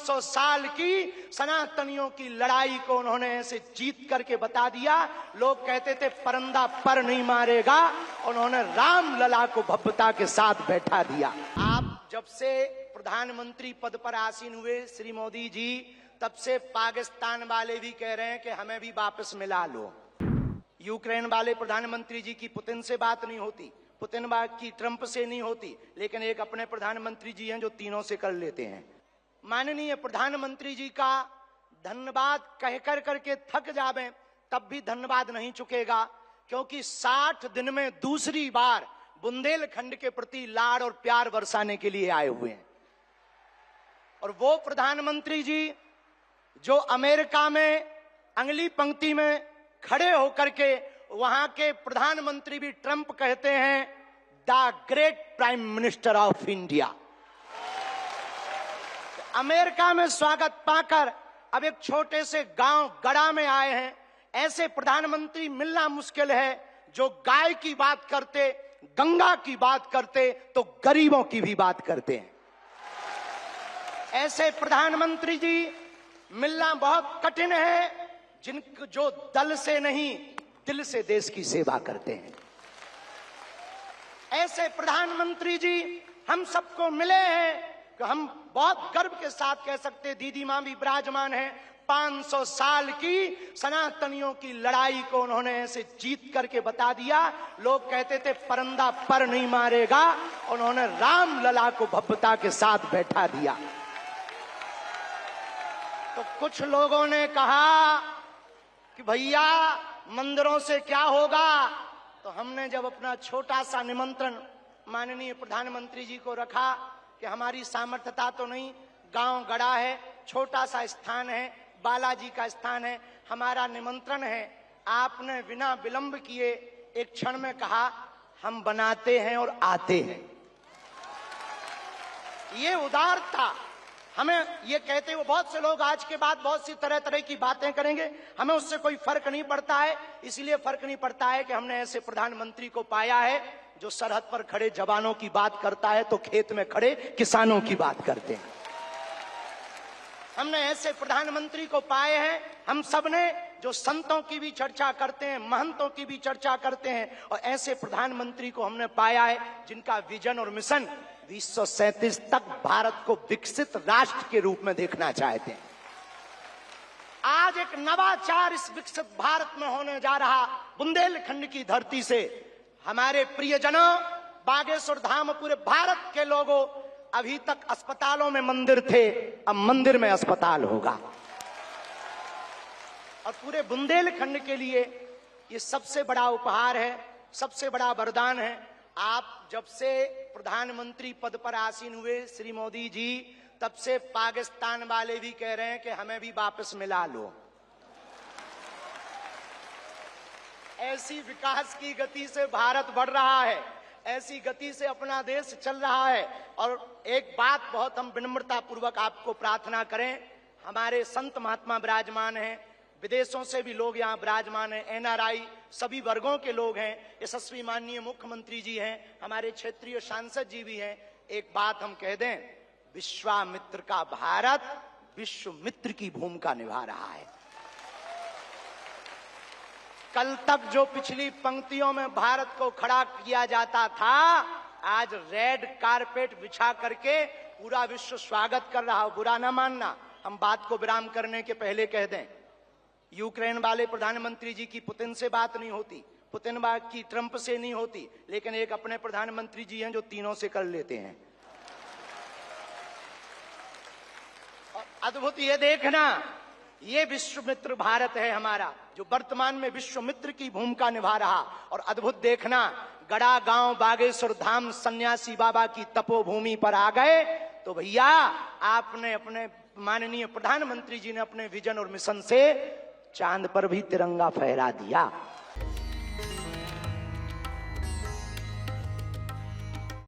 500 साल की सनातनियों की लड़ाई को उन्होंने ऐसे जीत करके बता दिया। लोग कहते थे परंदा पर नहीं मारेगा, उन्होंने राम लला को भव्यता के साथ बैठा दिया। आप जब से प्रधानमंत्री पद पर आसीन हुए श्री मोदी जी, तब से पाकिस्तान वाले भी कह रहे हैं कि हमें भी वापस मिला लो। यूक्रेन वाले प्रधानमंत्री जी की पुतिन से बात नहीं होती, पुतिन की ट्रंप से नहीं होती, लेकिन एक अपने प्रधानमंत्री जी हैं जो तीनों से कर लेते हैं। माननीय प्रधानमंत्री जी का धन्यवाद कहकर करके थक जावे तब भी धन्यवाद नहीं चुकेगा, क्योंकि 60 दिन में दूसरी बार बुंदेलखंड के प्रति लाड़ और प्यार बरसाने के लिए आए हुए हैं। और वो प्रधानमंत्री जी जो अमेरिका में अगली पंक्ति में खड़े होकर के वहां के प्रधानमंत्री भी ट्रंप कहते हैं the great prime minister of India. America में स्वागत पाकर अब एक छोटे से गांव गड़ा में आए हैं। ऐसे प्रधानमंत्री मिलना मुश्किल है जो गाय की बात करते, गंगा की बात करते तो गरीबों की भी बात करते हैं। ऐसे प्रधानमंत्री जी मिलना बहुत कठिन है जिनको जो दल से नहीं दिल से देश की सेवा करते हैं। ऐसे प्रधानमंत्री जी हम सबको मिले हैं कि हम बहुत गर्व के साथ कह सकते, दीदी मां भी विराजमान है, 500 साल की सनातनियों की लड़ाई को उन्होंने ऐसे जीत करके बता दिया। लोग कहते थे परंदा पर नहीं मारेगा, उन्होंने राम लला को भव्यता के साथ बैठा दिया। तो कुछ लोगों ने कहा कि भैया मंदिरों से क्या होगा, तो हमने जब अपना छोटा सा निमंत्रण माननीय प्रधानमंत्री जी को रखा कि हमारी सामर्थ्यता तो नहीं, गांव गड़ा है, छोटा सा स्थान है, बालाजी का स्थान है, हमारा निमंत्रण है, आपने बिना विलंब किए एक क्षण में कहा हम बनाते हैं और आते हैं। ये उदारता हमें, ये कहते हुए बहुत से लोग आज के बाद बहुत सी तरह तरह की बातें करेंगे, हमें उससे कोई फर्क नहीं पड़ता है। इसलिए फर्क नहीं पड़ता है कि हमने ऐसे प्रधानमंत्री को पाया है जो सरहद पर खड़े जवानों की बात करता है तो खेत में खड़े किसानों की बात करते हैं। हमने ऐसे प्रधानमंत्री को पाए हैं हम सब ने जो संतों की भी चर्चा करते हैं, महंतों की भी चर्चा करते हैं, और ऐसे प्रधानमंत्री को हमने पाया है जिनका विजन और मिशन 2037 तक भारत को विकसित राष्ट्र के रूप में देखना चाहते हैं। आज एक नवाचार इस विकसित भारत में होने जा रहा। बुंदेलखंड की धरती से हमारे प्रियजनों, बागेश्वर धाम, पूरे भारत के लोगों, अभी तक अस्पतालों में मंदिर थे, अब मंदिर में अस्पताल होगा। और पूरे बुंदेलखंड के लिए ये सबसे बड़ा उपहार है, सबसे बड़ा वरदान है। आप जब से प्रधानमंत्री पद पर आसीन हुए श्री मोदी जी, तब से पाकिस्तान वाले भी कह रहे हैं कि हमें भी वापस मिला लो। ऐसी विकास की गति से भारत बढ़ रहा है, ऐसी गति से अपना देश चल रहा है। और एक बात बहुत हम विनम्रता पूर्वक आपको प्रार्थना करें, हमारे संत महात्मा विराजमान हैं, विदेशों से भी लोग यहाँ विराजमान हैं, एनआरआई सभी वर्गों के लोग हैं, यशस्वी माननीय मुख्यमंत्री जी हैं, हमारे क्षेत्रीय सांसद जी भी हैं। एक बात हम कह दें, विश्वामित्र का भारत विश्व मित्र की भूमिका निभा रहा है। कल तक जो पिछली पंक्तियों में भारत को खड़ा किया जाता था, आज रेड कारपेट बिछा करके पूरा विश्व स्वागत कर रहा हो। बुरा ना मानना, हम बात को विराम करने के पहले कह दें, यूक्रेन वाले प्रधानमंत्री जी की पुतिन से बात नहीं होती, पुतिन की ट्रंप से नहीं होती, लेकिन एक अपने प्रधानमंत्री जी हैं जो तीनों से कर लेते हैं। और अद्भुत ये देखना, ये विश्व मित्र भारत है हमारा, जो वर्तमान में विश्व मित्र की भूमिका निभा रहा। और अद्भुत देखना, गड़ा गांव बागेश्वर धाम सन्यासी बाबा की तपोभूमि पर आ गए तो भैया आपने अपने माननीय प्रधानमंत्री जी ने अपने विजन और मिशन से चांद पर भी तिरंगा फहरा दिया।